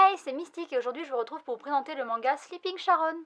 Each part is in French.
Hey, c'est Mystique et aujourd'hui je vous retrouve pour vous présenter le manga Sleeping Sharon.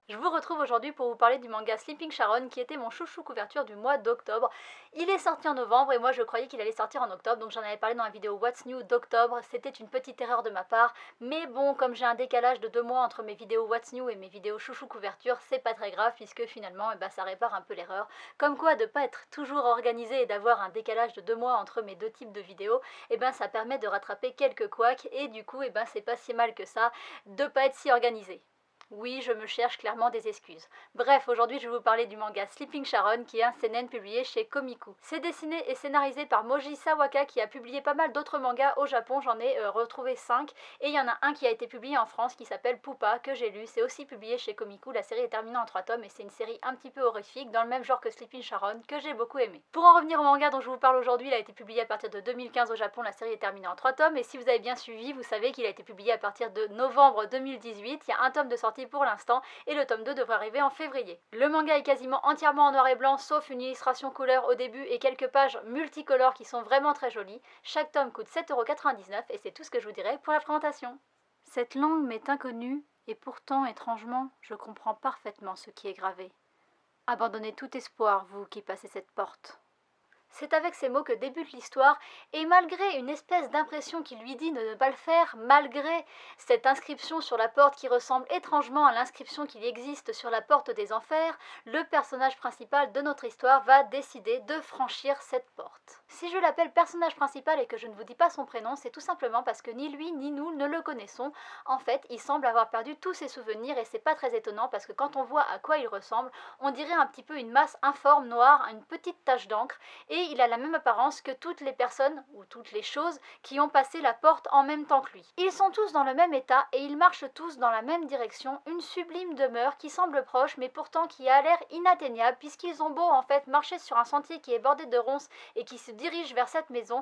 Je vous retrouve aujourd'hui pour vous parler du manga Sleeping Sharon qui était mon chouchou couverture du mois d'octobre. Il est sorti en novembre et moi je croyais qu'il allait sortir en octobre, donc j'en avais parlé dans la vidéo What's New d'octobre. C'était une petite erreur de ma part, mais bon, comme j'ai un décalage de 2 mois entre mes vidéos What's New et mes vidéos chouchou couverture, c'est pas très grave puisque finalement ça répare un peu l'erreur. Comme quoi de pas être toujours organisé et d'avoir un décalage de 2 mois entre mes 2 types de vidéos, ça permet de rattraper quelques couacs et du coup c'est pas si mal que ça de pas être si organisé. Oui, je me cherche clairement des excuses. Bref, aujourd'hui je vais vous parler du manga Sleeping Sharon qui est un seinen publié chez Komiku. C'est dessiné et scénarisé par Moji Sawaka qui a publié pas mal d'autres mangas au Japon, j'en ai retrouvé 5 et il y en a un qui a été publié en France qui s'appelle Pupa que j'ai lu, c'est aussi publié chez Komiku, la série est terminée en 3 tomes et c'est une série un petit peu horrifique dans le même genre que Sleeping Sharon que j'ai beaucoup aimé. Pour en revenir au manga dont je vous parle aujourd'hui, il a été publié à partir de 2015 au Japon, la série est terminée en 3 tomes et si vous avez bien suivi, vous savez qu'il a été publié à partir de novembre 2018, il y a un tome de sortie pour l'instant et le tome 2 devrait arriver en février. Le manga est quasiment entièrement en noir et blanc sauf une illustration couleur au début et quelques pages multicolores qui sont vraiment très jolies. Chaque tome coûte 7,99 € et c'est tout ce que je vous dirai pour la présentation. Cette langue m'est inconnue et pourtant étrangement je comprends parfaitement ce qui est gravé. Abandonnez tout espoir, vous qui passez cette porte. C'est avec ces mots que débute l'histoire, et malgré une espèce d'impression qui lui dit de ne pas le faire, malgré cette inscription sur la porte qui ressemble étrangement à l'inscription qui existe sur la porte des enfers, le personnage principal de notre histoire va décider de franchir cette porte. Si je l'appelle personnage principal et que je ne vous dis pas son prénom, c'est tout simplement parce que ni lui ni nous ne le connaissons. En fait, il semble avoir perdu tous ses souvenirs et c'est pas très étonnant parce que quand on voit à quoi il ressemble, on dirait un petit peu une masse informe noire, une petite tache d'encre, et il a la même apparence que toutes les personnes ou toutes les choses qui ont passé la porte en même temps que lui. Ils sont tous dans le même état et ils marchent tous dans la même direction, une sublime demeure qui semble proche mais pourtant qui a l'air inatteignable puisqu'ils ont beau en fait marcher sur un sentier qui est bordé de ronces et qui se dirige vers cette maison,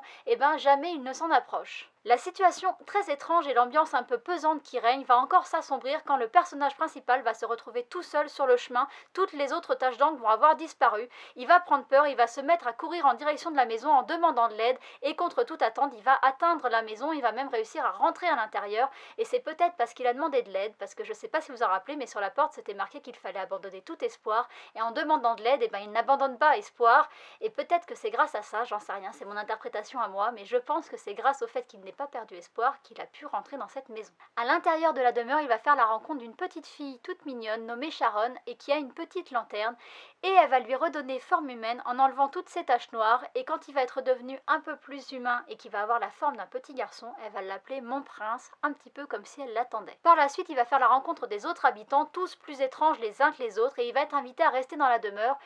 jamais ils ne s'en approchent. La situation très étrange et l'ambiance un peu pesante qui règne va encore s'assombrir quand le personnage principal va se retrouver tout seul sur le chemin, toutes les autres taches d'encre vont avoir disparu, il va prendre peur, il va se mettre à courir en direction de la maison en demandant de l'aide et contre toute attente il va atteindre la maison, il va même réussir à rentrer à l'intérieur et c'est peut-être parce qu'il a demandé de l'aide, parce que je sais pas si vous en rappelez mais sur la porte c'était marqué qu'il fallait abandonner tout espoir et en demandant de l'aide il n'abandonne pas espoir et peut-être que c'est grâce à ça, j'en sais rien, c'est mon interprétation à moi mais je pense que c'est grâce au fait qu'il n'ait pas perdu espoir qu'il a pu rentrer dans cette maison. À l'intérieur de la demeure il va faire la rencontre d'une petite fille toute mignonne nommée Sharon et qui a une petite lanterne et elle va lui redonner forme humaine en enlevant toutes ses taches noires et quand il va être devenu un peu plus humain et qu'il va avoir la forme d'un petit garçon, elle va l'appeler mon prince, un petit peu comme si elle l'attendait. Par la suite, il va faire la rencontre des autres habitants, tous plus étranges les uns que les autres et il va être invité à rester dans la demeure.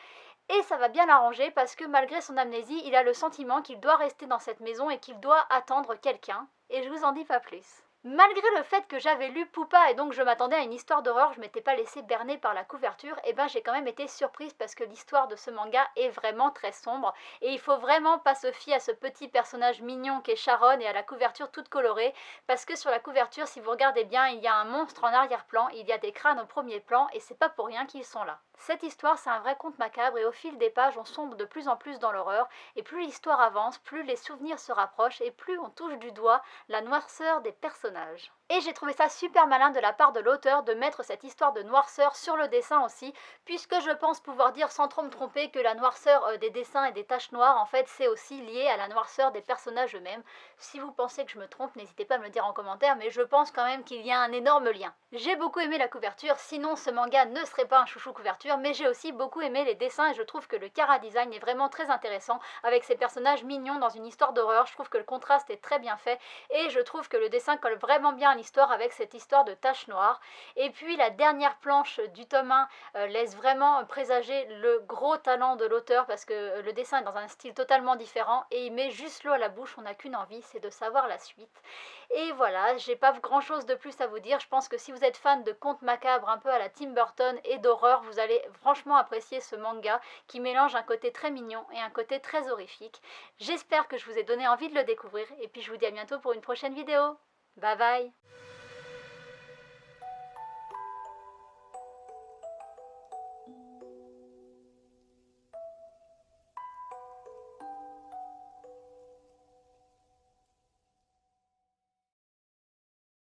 Et ça va bien l'arranger parce que malgré son amnésie, il a le sentiment qu'il doit rester dans cette maison et qu'il doit attendre quelqu'un. Et je vous en dis pas plus. Malgré le fait que j'avais lu Pupa et donc je m'attendais à une histoire d'horreur, je m'étais pas laissée berner par la couverture, j'ai quand même été surprise parce que l'histoire de ce manga est vraiment très sombre et il faut vraiment pas se fier à ce petit personnage mignon qu'est Sharon et à la couverture toute colorée parce que sur la couverture, si vous regardez bien, il y a un monstre en arrière-plan, il y a des crânes au premier plan et c'est pas pour rien qu'ils sont là. Cette histoire, c'est un vrai conte macabre et au fil des pages, on sombre de plus en plus dans l'horreur et plus l'histoire avance, plus les souvenirs se rapprochent et plus on touche du doigt la noirceur des personnages. Et j'ai trouvé ça super malin de la part de l'auteur de mettre cette histoire de noirceur sur le dessin aussi, puisque je pense pouvoir dire sans trop me tromper que la noirceur des dessins et des taches noires, en fait, c'est aussi lié à la noirceur des personnages eux-mêmes. Si vous pensez que je me trompe, n'hésitez pas à me le dire en commentaire, mais je pense quand même qu'il y a un énorme lien. J'ai beaucoup aimé la couverture, sinon ce manga ne serait pas un chouchou couverture, mais j'ai aussi beaucoup aimé les dessins et je trouve que le chara design est vraiment très intéressant, avec ces personnages mignons dans une histoire d'horreur. Je trouve que le contraste est très bien fait et je trouve que le dessin colle vraiment bien bien l'histoire avec cette histoire de tache noire. Et puis la dernière planche du tome 1 laisse vraiment présager le gros talent de l'auteur parce que le dessin est dans un style totalement différent et il met juste l'eau à la bouche, on n'a qu'une envie, c'est de savoir la suite. Et voilà, j'ai pas grand chose de plus à vous dire, je pense que si vous êtes fan de contes macabres un peu à la Tim Burton et d'horreur, vous allez franchement apprécier ce manga qui mélange un côté très mignon et un côté très horrifique. J'espère que je vous ai donné envie de le découvrir et puis je vous dis à bientôt pour une prochaine vidéo. Bye bye.